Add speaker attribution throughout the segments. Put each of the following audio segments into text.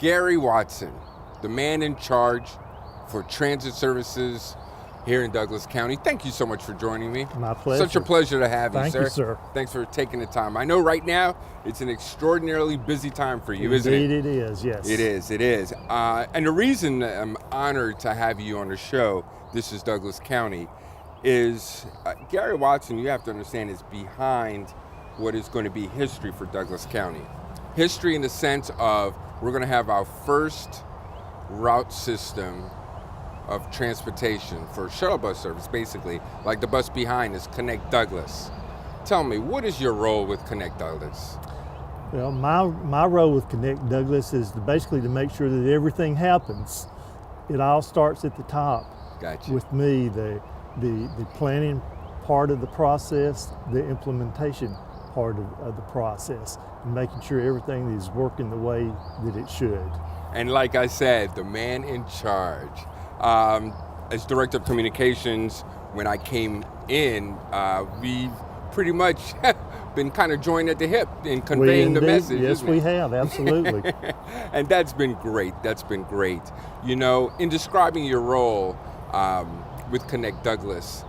Speaker 1: Gary Watson, the man in charge for transit services here in Douglas County. Thank you so much for joining me.
Speaker 2: My pleasure.
Speaker 1: Such a pleasure to have you, sir.
Speaker 2: Thank you, sir.
Speaker 1: Thanks for taking the time. I know right now it's an extraordinarily busy time for you, isn't it?
Speaker 2: Indeed it is, yes.
Speaker 1: It is. And the reason I'm honored to have you on the show, This is Douglas County, is Gary Watson, you have to understand, is behind what is going to be history for Douglas County. History in the sense of we're going to have our first route system of transportation for shuttle bus service, basically, like the bus behind is Connect Douglas. Tell me, what is your role with Connect Douglas?
Speaker 2: Well, my role with Connect Douglas is basically to make sure that everything happens. It all starts at the top.
Speaker 1: Gotcha.
Speaker 2: With me, the planning part of the process, the implementation part of the process, and making sure everything is working the way that it should.
Speaker 1: And like I said, the man in charge. As Director of Communications, when I came in, we've pretty much been kind of joined at the hip in conveying the message.
Speaker 2: Yes, we have, absolutely.
Speaker 1: And that's been great. You know, in describing your role with Connect Douglas,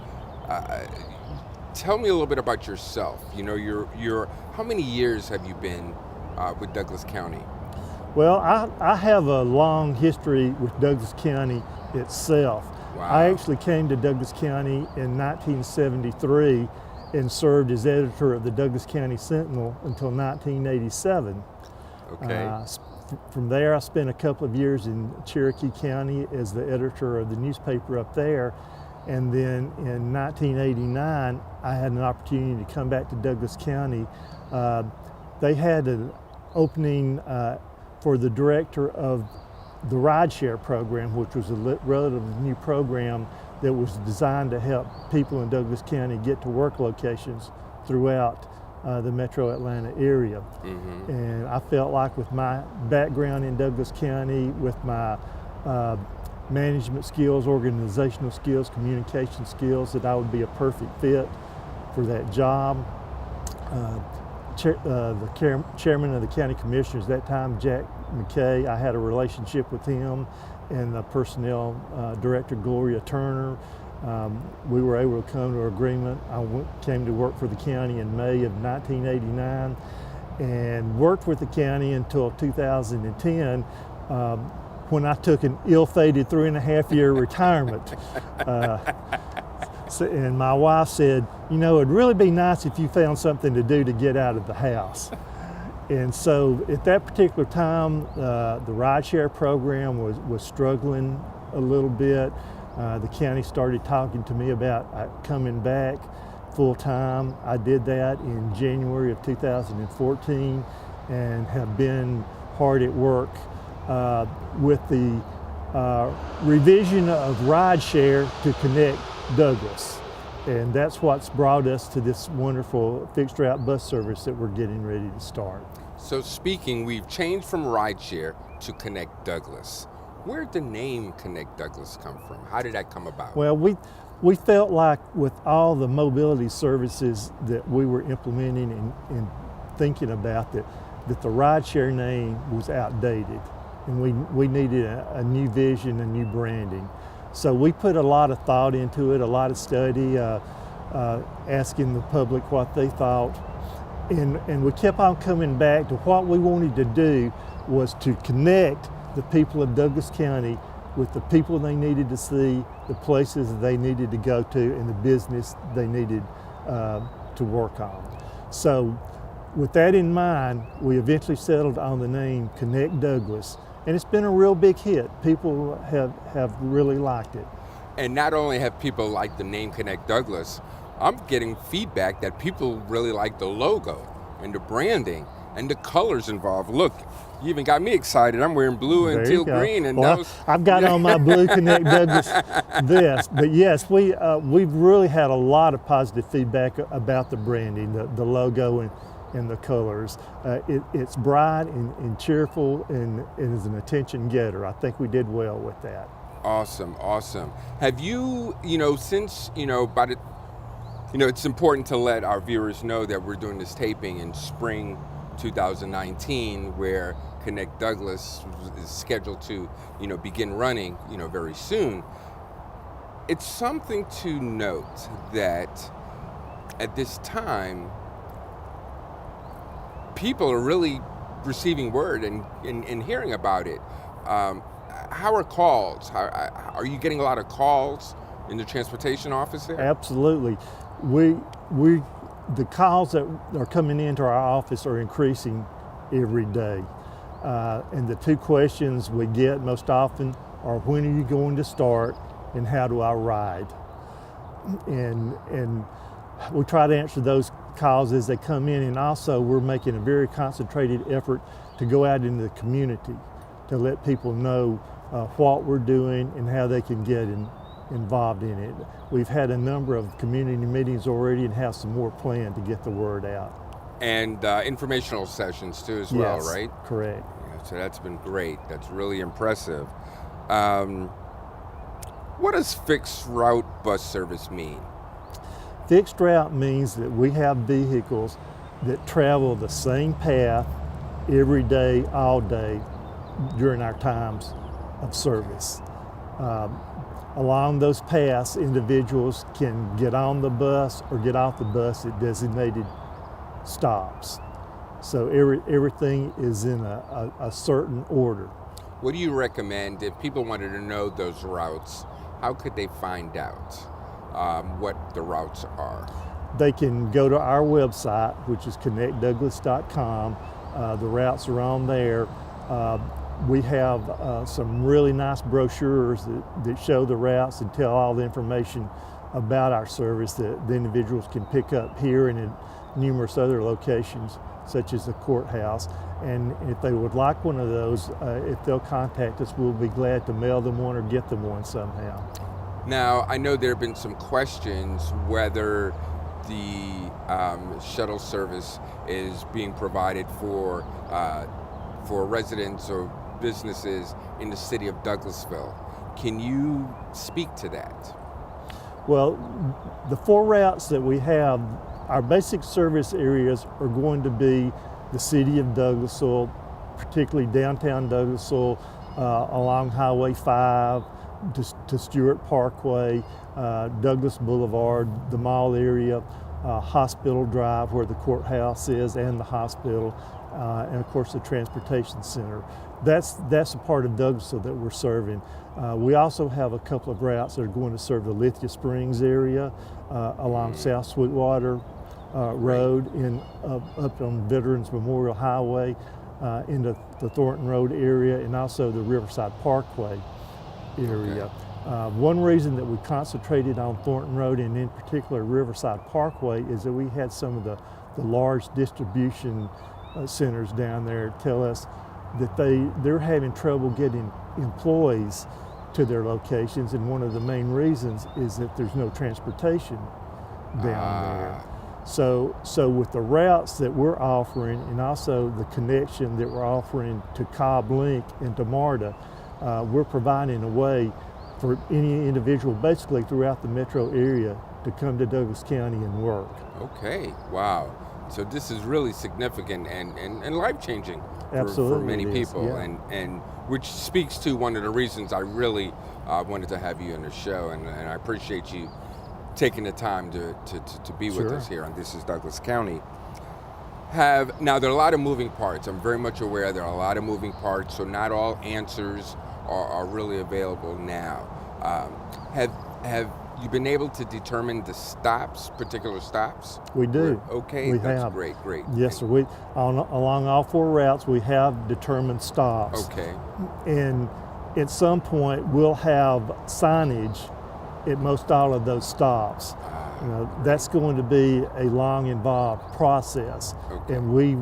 Speaker 1: tell me a little bit about yourself. You know, how many years have you been with Douglas County?
Speaker 2: Well, I have a long history with Douglas County itself.
Speaker 1: Wow.
Speaker 2: I actually came to Douglas County in 1973 and served as editor of the Douglas County Sentinel until 1987.
Speaker 1: Okay.
Speaker 2: From there, I spent a couple of years in Cherokee County as the editor of the newspaper up there. And then in 1989, I had an opportunity to come back to Douglas County. They had an opening for the director of the rideshare program, which was a relatively new program that was designed to help people in Douglas County get to work locations throughout the metro Atlanta area.
Speaker 1: Mm-hmm.
Speaker 2: And I felt like with my background in Douglas County, with my management skills, organizational skills, communication skills, that I would be a perfect fit for that job. The chairman of the county commissioners at that time, Jack McKay, I had a relationship with him, and the personnel director, Gloria Turner. We were able to come to an agreement. I came to work for the county in May of 1989 and worked with the county until 2010 when I took an ill-fated 3.5-year retirement. And my wife said, you know, it'd really be nice if you found something to do to get out of the house. And so at that particular time, the rideshare program was struggling a little bit. The county started talking to me about coming back full time. I did that in January of 2014 and have been hard at work with the revision of rideshare to Connect Douglas. And that's what's brought us to this wonderful fixed route bus service that we're getting ready to start.
Speaker 1: So we've changed from rideshare to Connect Douglas. Where did the name Connect Douglas come from? How did that come about?
Speaker 2: Well, we felt like with all the mobility services that we were implementing and thinking about that the rideshare name was outdated, and we needed a new vision, a new branding. So we put a lot of thought into it, a lot of study, asking the public what they thought. And we kept on coming back to what we wanted to do was to connect the people of Douglas County with the people they needed to see, the places that they needed to go to, and the business they needed to work on. So with that in mind, we eventually settled on the name Connect Douglas. And it's been a real big hit. People have really liked it.
Speaker 1: And not only have people liked the name Connect Douglas, I'm getting feedback that people really like the logo and the branding and the colors involved. Look, you even got me excited. I'm wearing blue and teal green. And
Speaker 2: well, I've got on my blue Connect Douglas vest. But yes, we've really had a lot of positive feedback about the branding, the logo, and the colors. It's bright and cheerful and is an attention getter. I think we did well with that.
Speaker 1: Awesome. Have you, since, it's important to let our viewers know that we're doing this taping in spring 2019, where Connect Douglas is scheduled to, begin running, very soon. It's something to note that at this time, people are really receiving word and hearing about it. How are calls? Are you getting a lot of calls in the transportation office there?
Speaker 2: Absolutely. The calls that are coming into our office are increasing every day. And the two questions we get most often are, when are you going to start and how do I ride? And we try to answer those calls as they come in, and also we're making a very concentrated effort to go out into the community to let people know what we're doing and how they can get involved in it. We've had a number of community meetings already and have some more planned to get the word out.
Speaker 1: And informational sessions too as well,
Speaker 2: Yes,
Speaker 1: right?
Speaker 2: Correct.
Speaker 1: Yeah, so that's been great. That's really impressive. What does fixed route bus service mean?
Speaker 2: Fixed route means that we have vehicles that travel the same path every day, all day, during our times of service. Along those paths, individuals can get on the bus or get off the bus at designated stops. So everything is in a certain order.
Speaker 1: What do you recommend if people wanted to know those routes? How could they find out what the routes are?
Speaker 2: They can go to our website, which is connectdouglas.com. The routes are on there. We have some really nice brochures that show the routes and tell all the information about our service that the individuals can pick up here and in numerous other locations, such as the courthouse. And if they would like one of those, if they'll contact us, we'll be glad to mail them one or get them one somehow.
Speaker 1: Now, I know there have been some questions whether the shuttle service is being provided for residents or businesses in the city of Douglasville. Can you speak to that?
Speaker 2: Well, the 4 routes that we have, our basic service areas are going to be the city of Douglasville, particularly downtown Douglasville, along Highway 5 to Stewart Parkway, Douglas Boulevard, the mall area, Hospital Drive where the courthouse is and the hospital, and of course the transportation center. That's a part of Douglasville that we're serving. We also have a couple of routes that are going to serve the Lithia Springs area along South Sweetwater Road up on Veterans Memorial Highway into the Thornton Road area, and also the Riverside Parkway area. Okay. One reason that we concentrated on Thornton Road and in particular Riverside Parkway is that we had some of the large distribution centers down there tell us that they're having trouble getting employees to their locations, and one of the main reasons is that there's no transportation down there. So with the routes that we're offering and also the connection that we're offering to Cobb Link and to MARTA, we're providing a way for any individual basically throughout the metro area to come to Douglas County and work.
Speaker 1: Okay, wow. So this is really significant and life-changing for many people,
Speaker 2: yeah.
Speaker 1: and which speaks to one of the reasons I really wanted to have you on the show, and I appreciate you taking the time to be with
Speaker 2: Sure.
Speaker 1: us here on This is Douglas County. Now there are a lot of moving parts. I'm very much aware there are a lot of moving parts, so not all answers are really available now. Have you been able to determine the particular stops?
Speaker 2: We do.
Speaker 1: Okay, that's great.
Speaker 2: Yes, sir. Along all 4 routes, we have determined stops.
Speaker 1: Okay.
Speaker 2: And at some point, we'll have signage at most all of those stops. That's going to be a long, involved process.
Speaker 1: Okay.
Speaker 2: And we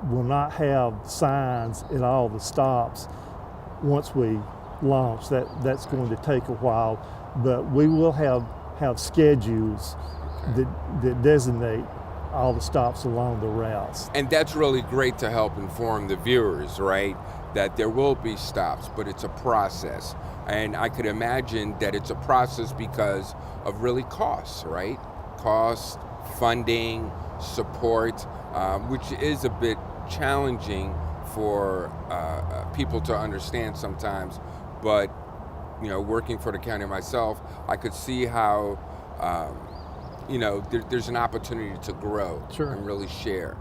Speaker 2: will not have signs at all the stops once we launch. That's going to take a while, but we will have schedules that designate all the stops along the routes.
Speaker 1: And that's really great to help inform the viewers, right? That there will be stops, but it's a process. And I could imagine that it's a process because of really costs, right? Cost, funding, support, which is a bit challenging for people to understand sometimes, but working for the county myself, I could see how there's an opportunity to grow
Speaker 2: Sure.
Speaker 1: and really share.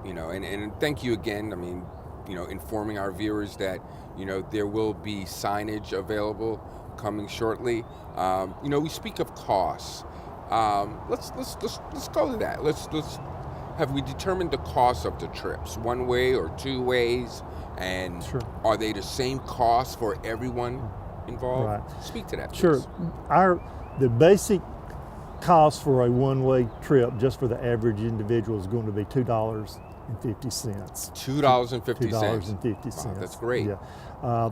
Speaker 1: And thank you again. I mean, informing our viewers that there will be signage available coming shortly. We speak of costs. Let's go to that. Let's have we determined the cost of the trips, one way or two ways, and
Speaker 2: Sure.
Speaker 1: are they the same cost for everyone involved?
Speaker 2: Right.
Speaker 1: Speak to that, please.
Speaker 2: Sure. The basic cost for a one-way trip, just for the average individual, is going to be $2.50.
Speaker 1: $2.50.
Speaker 2: $2.50.
Speaker 1: Wow, that's great.
Speaker 2: Yeah.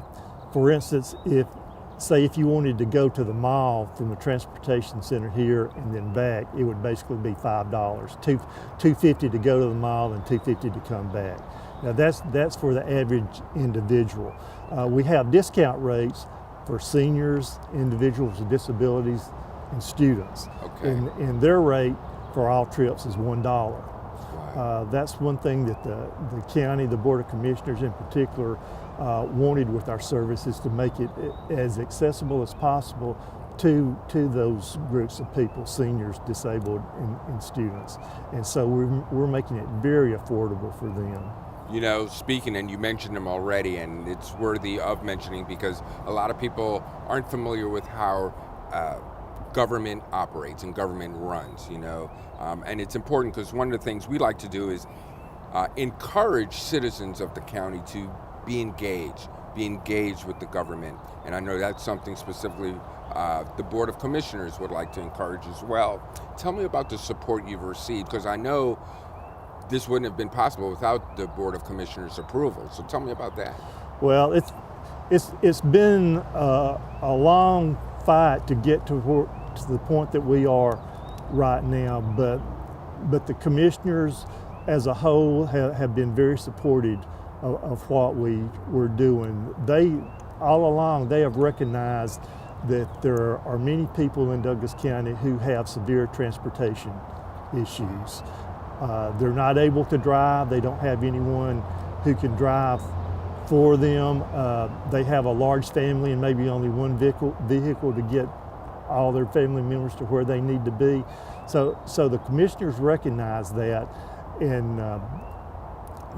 Speaker 2: For instance, if you wanted to go to the mall from the transportation center here and then back, it would basically be $5. $2.50 to go to the mall and $2.50 to come back. Now that's for the average individual. We have discount rates for seniors, individuals with disabilities, and students.
Speaker 1: Okay.
Speaker 2: And their rate for all trips is $1.
Speaker 1: Wow.
Speaker 2: That's one thing that the county, the Board of Commissioners in particular, wanted with our services, to make it as accessible as possible to those groups of people, seniors, disabled, and students. And so we're making it very affordable for them.
Speaker 1: Speaking, and you mentioned them already, and it's worthy of mentioning because a lot of people aren't familiar with how government operates and government runs, and it's important because one of the things we like to do is encourage citizens of the county to be engaged with the government. And I know that's something specifically the Board of Commissioners would like to encourage as well. Tell me about the support you've received, because I know this wouldn't have been possible without the Board of Commissioners' approval. So tell me about that.
Speaker 2: Well, it's been a long fight to get to the point that we are right now, but the commissioners as a whole have been very supportive of what we're doing. All along they have recognized that there are many people in Douglas County who have severe transportation issues. They're not able to drive. They don't have anyone who can drive for them. They have a large family and maybe only one vehicle to get all their family members to where they need to be. So the commissioners recognize that, and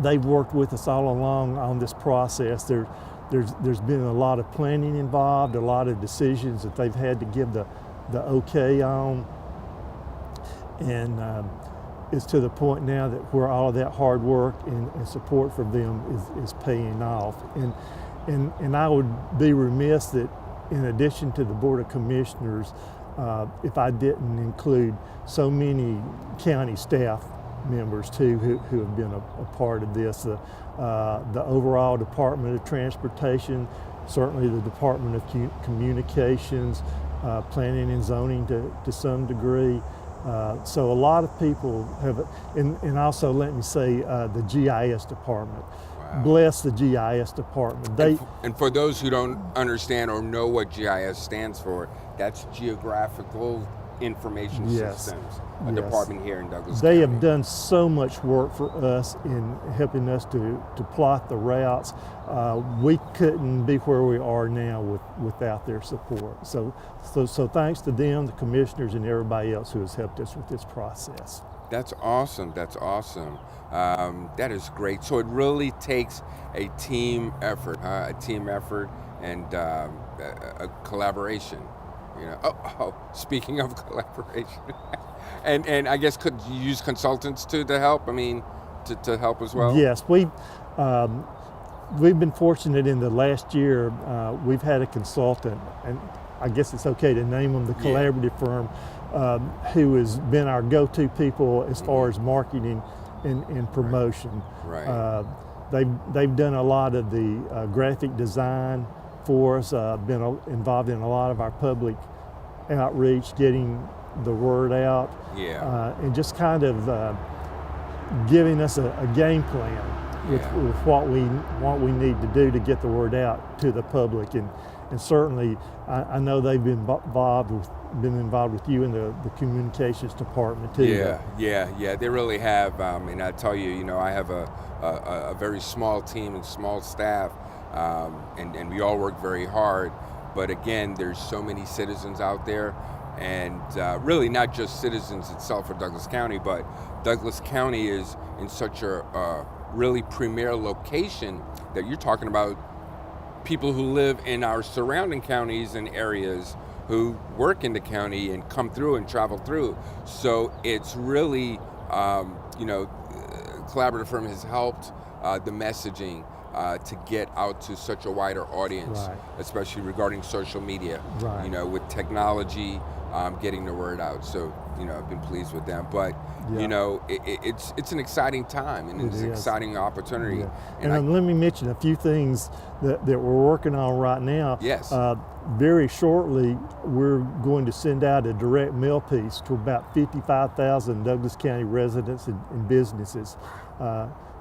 Speaker 2: they've worked with us all along on this process. There's been a lot of planning involved, a lot of decisions that they've had to give the okay on, and it's to the point now that where all of that hard work and support from them is paying off. And I would be remiss that in addition to the Board of Commissioners, if I didn't include so many county staff members too who have been a part of this. The overall Department of Transportation, certainly the Department of Communications, Planning and Zoning to some degree. So a lot of people have, and also let me say the GIS department.
Speaker 1: Wow.
Speaker 2: Bless the GIS department.
Speaker 1: And for those who don't understand or know what GIS stands for, that's Geographical Information Systems, a department here in Douglas County.
Speaker 2: They have done so much work for us in helping us to plot the routes. We couldn't be where we are now without their support. So thanks to them, the commissioners, and everybody else who has helped us with this process.
Speaker 1: That's awesome. That's awesome. That is great. So it really takes a team effort, and a collaboration. Speaking of collaboration, and I guess could you use consultants to help? I mean, to help as well.
Speaker 2: Yes, we've been fortunate in the last year. We've had a consultant, and I guess it's okay to name them, the collaborative firm, who has been our go-to people as far as marketing and promotion.
Speaker 1: Right.
Speaker 2: They've done a lot of the graphic design for us, been involved in a lot of our public outreach, getting the word out, and just kind of giving us a game plan. with what we need to do to get the word out to the public, and certainly I know they've been involved with you in the communications department too.
Speaker 1: Yeah, they really have. And I tell you, I have a very small team and small staff, and we all work very hard. But again, there's so many citizens out there, and really not just citizens itself for Douglas County, but Douglas County is in such a really premier location that you're talking about people who live in our surrounding counties and areas who work in the county and come through and travel through. So it's really, collaborative firm has helped the messaging to get out to such a wider audience,
Speaker 2: Right.
Speaker 1: especially regarding social media,
Speaker 2: Right.
Speaker 1: With technology, getting the word out. So, I've been pleased with them. But, it's an exciting time and it's an exciting opportunity.
Speaker 2: Yeah. And let me mention a few things that we're working on right now.
Speaker 1: Yes.
Speaker 2: Very shortly, we're going to send out a direct mail piece to about 55,000 Douglas County residents and businesses,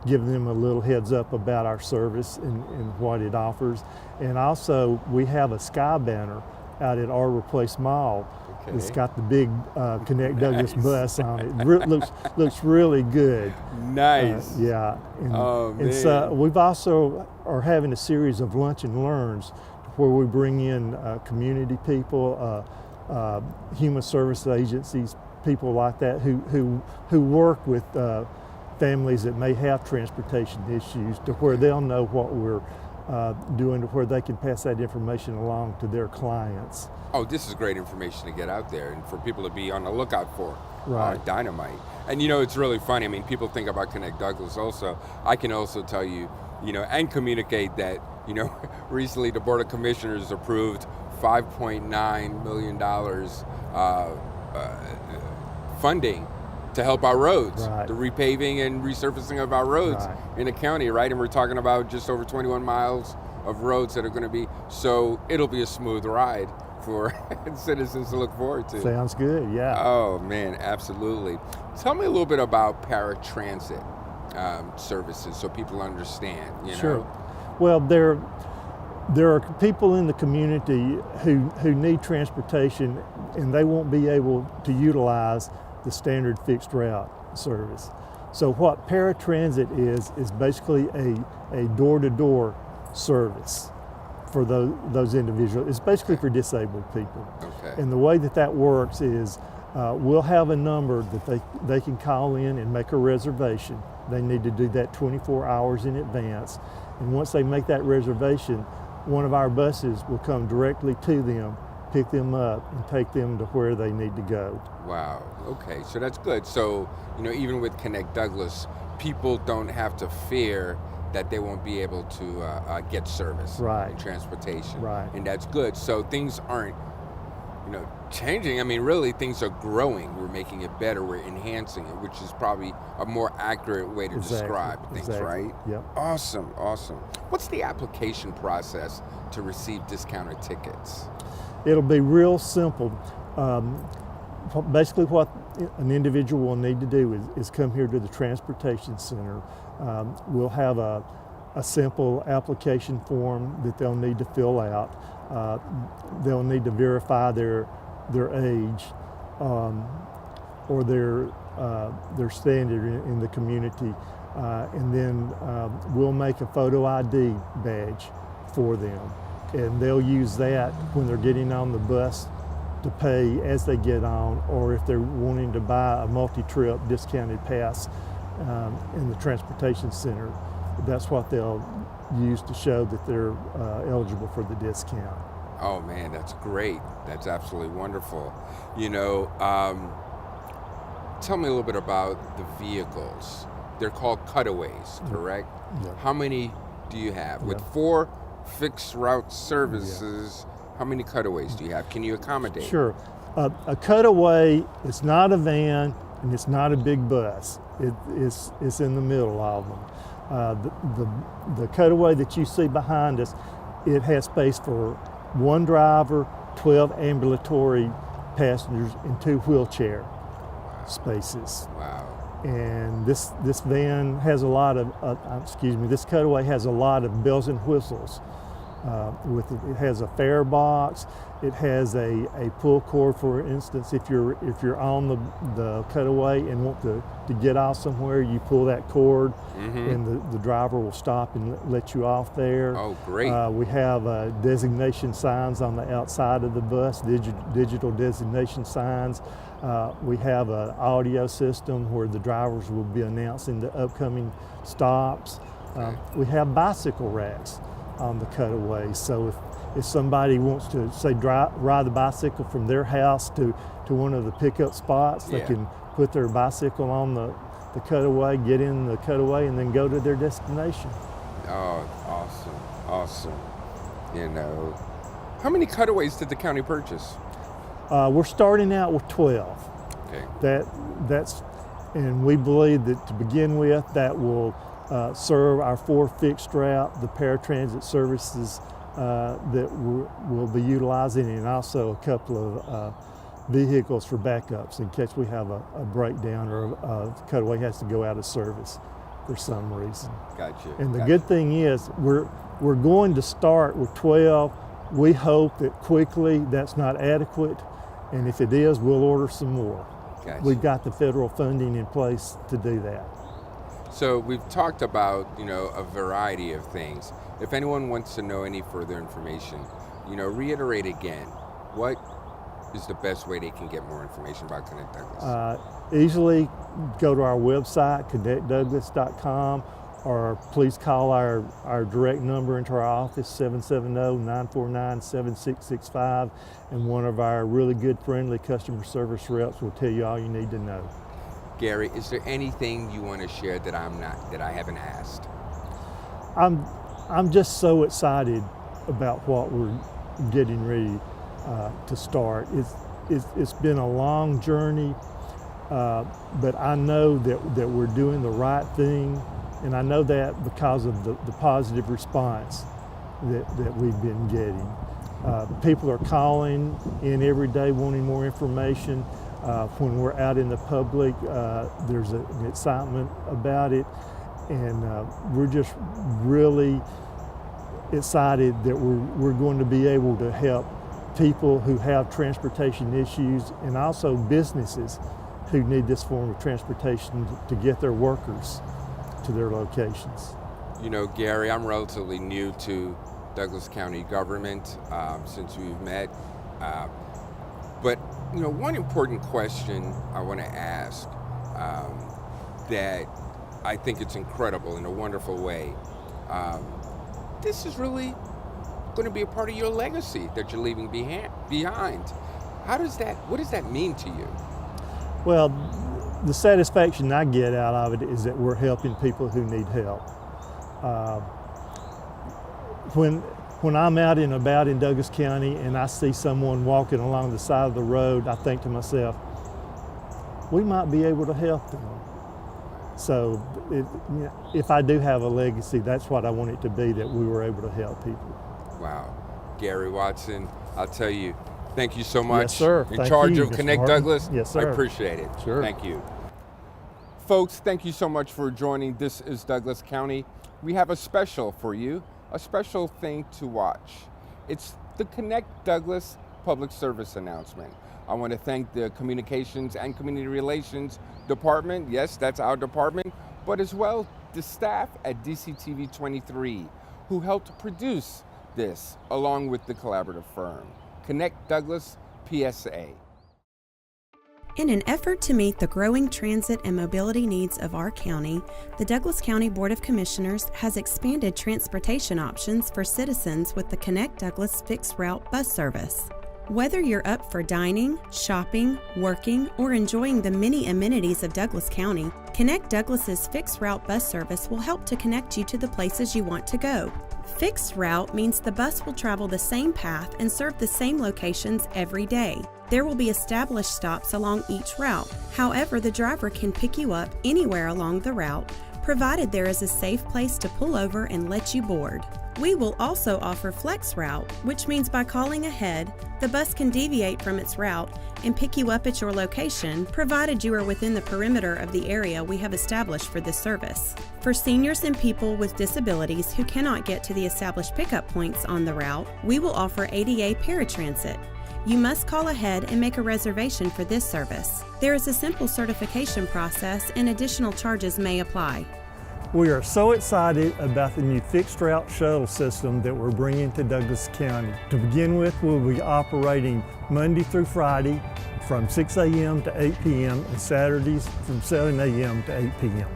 Speaker 2: giving them a little heads up about our service and what it offers. And also, we have a sky banner out at Arbor Place Mall.
Speaker 1: Okay.
Speaker 2: It's got the big Connect Douglas
Speaker 1: Nice.
Speaker 2: bus on it. Looks really good.
Speaker 1: Nice.
Speaker 2: Yeah. And,
Speaker 1: Oh,
Speaker 2: and so
Speaker 1: man.
Speaker 2: we've also are having a series of lunch and learns where we bring in community people, human service agencies, people like that who work with families that may have transportation issues, to where they'll know what we're doing, to where they can pass that information along to their clients.
Speaker 1: Oh, this is great information to get out there and for people to be on the lookout for.
Speaker 2: Right.
Speaker 1: Dynamite. And it's really funny. I mean, people think about Connect Douglas also. I can also tell you, and communicate that, recently the Board of Commissioners approved $5.9 million funding to help our roads,
Speaker 2: Right.
Speaker 1: the repaving and resurfacing of our roads
Speaker 2: Right.
Speaker 1: in the county, right? And we're talking about just over 21 miles of roads that are going to be, so it'll be a smooth ride for citizens to look forward to.
Speaker 2: Sounds good, yeah.
Speaker 1: Oh man, absolutely. Tell me a little bit about paratransit services so people understand,
Speaker 2: Sure. Well, there are people in the community who need transportation, and they won't be able to utilize the standard fixed route service. So what paratransit is basically a door-to-door service for those individuals. It's basically for disabled people.
Speaker 1: Okay.
Speaker 2: And the way that works is we'll have a number that they can call in and make a reservation. They need to do that 24 hours in advance. And once they make that reservation, one of our buses will come directly to them, pick them up, and take them to where they need to go.
Speaker 1: Wow. Okay. So that's good. So, even with Connect Douglas, people don't have to fear that they won't be able to get service
Speaker 2: Right.
Speaker 1: and transportation.
Speaker 2: Right.
Speaker 1: And that's good. So things aren't, changing. I mean, really, things are growing. We're making it better. We're enhancing it, which is probably a more accurate way to
Speaker 2: Exactly.
Speaker 1: describe things,
Speaker 2: Exactly.
Speaker 1: right?
Speaker 2: Yep.
Speaker 1: Awesome. What's the application process to receive discounted tickets?
Speaker 2: It'll be real simple. Basically what an individual will need to do is come here to the Transportation Center. We'll have a simple application form that they'll need to fill out. They'll need to verify their age or their standard in the community. And then we'll make a photo ID badge for them. And they'll use that when they're getting on the bus to pay as they get on, or if they're wanting to buy a multi-trip discounted pass in the Transportation Center, that's what they'll use to show that they're eligible for the discount.
Speaker 1: Oh man, that's great. That's absolutely wonderful. Tell me a little bit about the vehicles. They're called cutaways, correct?
Speaker 2: Yeah.
Speaker 1: How many do you have? With
Speaker 2: Yeah.
Speaker 1: 4 fixed route services, how many cutaways do you have? Can you accommodate?
Speaker 2: Sure. A cutaway is not a van and it's not a big bus. It's in the middle of them. The cutaway that you see behind us, it has space for 1 driver, 12 ambulatory passengers, and 2 wheelchair spaces.
Speaker 1: Wow.
Speaker 2: And this van has a lot of, this cutaway has a lot of bells and whistles. It has a fare box. It has a pull cord, for instance. If you're on the cutaway and want to get off somewhere, you pull that cord, and the driver will stop and let you off there.
Speaker 1: Oh, great!
Speaker 2: We have designation signs on the outside of the bus, digital designation signs. We have an audio system where the drivers will be announcing the upcoming stops. We have bicycle racks on the cutaway, so if somebody wants to, say, ride the bicycle from their house to one of the pickup spots, they can put their bicycle on the cutaway, get in the cutaway, and then go to their destination.
Speaker 1: Oh, awesome. You know, how many cutaways did the county purchase?
Speaker 2: We're starting out with 12.
Speaker 1: Okay.
Speaker 2: And we believe that to begin with, that will serve our 4 fixed route, the paratransit services that we'll be utilizing, and also a couple of vehicles for backups in case we have a breakdown or a cutaway has to go out of service for some reason.
Speaker 1: Gotcha.
Speaker 2: And the good thing is we're going to start with 12. We hope that quickly that's not adequate, and if it is, we'll order some more.
Speaker 1: Gotcha.
Speaker 2: We've got the federal funding in place to do that.
Speaker 1: So we've talked about, a variety of things. If anyone wants to know any further information, reiterate again, what is the best way they can get more information about Connect Douglas?
Speaker 2: Easily go to our website, connectdouglas.com, or please call our direct number into our office, 770-949-7665, and one of our really good, friendly customer service reps will tell you all you need to know.
Speaker 1: Gary, is there anything you want to share that I haven't asked?
Speaker 2: I'm just so excited about what we're getting ready to start. It's been a long journey, but I know that we're doing the right thing, and I know that because of the positive response that we've been getting. People are calling in every day wanting more information. When we're out in the public, there's an excitement about it, and we're just really excited that we're going to be able to help people who have transportation issues, and also businesses who need this form of transportation to get their workers to their locations.
Speaker 1: Gary, I'm relatively new to Douglas County government since we've met, but one important question I want to ask that I think it's incredible in a wonderful way. This is really going to be a part of your legacy that you're leaving behind. What does that mean to you?
Speaker 2: Well, the satisfaction I get out of it is that we're helping people who need help. When I'm out and about in Douglas County and I see someone walking along the side of the road, I think to myself, we might be able to help them. So if I do have a legacy, that's what I want it to be, that we were able to help people.
Speaker 1: Wow. Gary Watson, I'll tell you, thank you so much.
Speaker 2: Yes, sir.
Speaker 1: In charge of
Speaker 2: Mr.
Speaker 1: Connect
Speaker 2: Martin.
Speaker 1: Douglas.
Speaker 2: Yes, sir.
Speaker 1: I appreciate it.
Speaker 2: Sure.
Speaker 1: Thank you. Folks, thank you so much for joining. This is Douglas County. We have a special for you, a special thing to watch. It's the Connect Douglas public service announcement. I want to thank the Communications and Community Relations Department. Yes, that's our department, but as well the staff at DCTV 23 who helped produce this along with the collaborative firm, Connect Douglas PSA.
Speaker 3: In an effort to meet the growing transit and mobility needs of our county, the Douglas County Board of Commissioners has expanded transportation options for citizens with the Connect Douglas fixed route bus service. Whether you're up for dining, shopping, working, or enjoying the many amenities of Douglas County, Connect Douglas's fixed route bus service will help to connect you to the places you want to go. Fixed route means the bus will travel the same path and serve the same locations every day. There will be established stops along each route. However, the driver can pick you up anywhere along the route, provided there is a safe place to pull over and let you board. We will also offer Flex Route, which means by calling ahead, the bus can deviate from its route and pick you up at your location, provided you are within the perimeter of the area we have established for this service. For seniors and people with disabilities who cannot get to the established pickup points on the route, we will offer ADA paratransit. You must call ahead and make a reservation for this service. There is a simple certification process and additional charges may apply.
Speaker 2: We are so excited about the new fixed route shuttle system that we're bringing to Douglas County. To begin with, we'll be operating Monday through Friday from 6 a.m. to 8 p.m. and Saturdays from 7 a.m. to 8 p.m.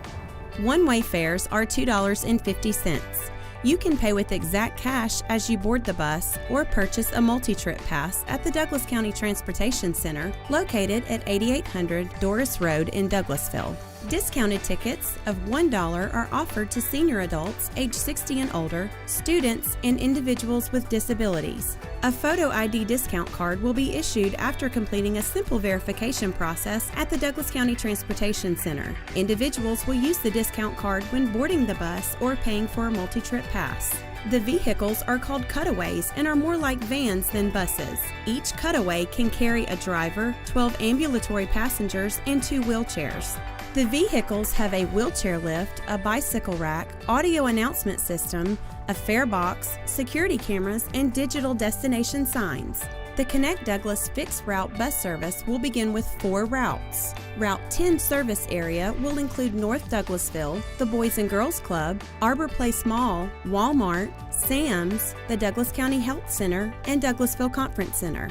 Speaker 3: One-way fares are $2.50. You can pay with exact cash as you board the bus or purchase a multi-trip pass at the Douglas County Transportation Center located at 8800 Doris Road in Douglasville. Discounted tickets of $1 are offered to senior adults age 60 and older, students, and individuals with disabilities. A photo ID discount card will be issued after completing a simple verification process at the Douglas County Transportation Center. Individuals will use the discount card when boarding the bus or paying for a multi-trip pass. The vehicles are called cutaways and are more like vans than buses. Each cutaway can carry a driver, 12 ambulatory passengers, and 2 wheelchairs. The vehicles have a wheelchair lift, a bicycle rack, audio announcement system, a fare box, security cameras, and digital destination signs. The Connect Douglas fixed route bus service will begin with 4 routes. Route 10 service area will include North Douglasville, the Boys and Girls Club, Arbor Place Mall, Walmart, Sam's, the Douglas County Health Center, and Douglasville Conference Center.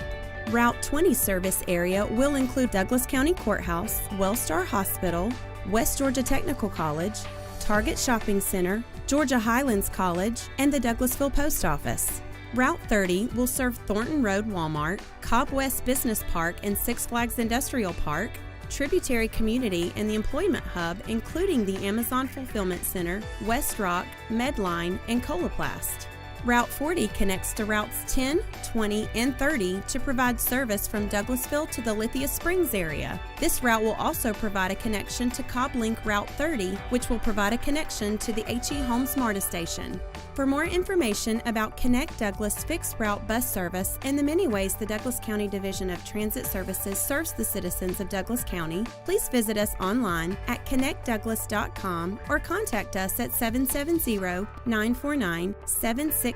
Speaker 3: Route 20 service area will include Douglas County Courthouse, Wellstar Hospital, West Georgia Technical College, Target Shopping Center, Georgia Highlands College, and the Douglasville Post Office. Route 30 will serve Thornton Road Walmart, Cobb West Business Park and Six Flags Industrial Park, Tributary Community and the Employment Hub, including the Amazon Fulfillment Center, West Rock, Medline, and Coloplast. Route 40 connects to routes 10, 20, and 30 to provide service from Douglasville to the Lithia Springs area. This route will also provide a connection to Cobb Link Route 30, which will provide a connection to the H.E. Holmes MARTA station. For more information about Connect Douglas fixed route bus service and the many ways the Douglas County Division of Transit Services serves the citizens of Douglas County, please visit us online at connectdouglas.com or contact us at 770-949-7665.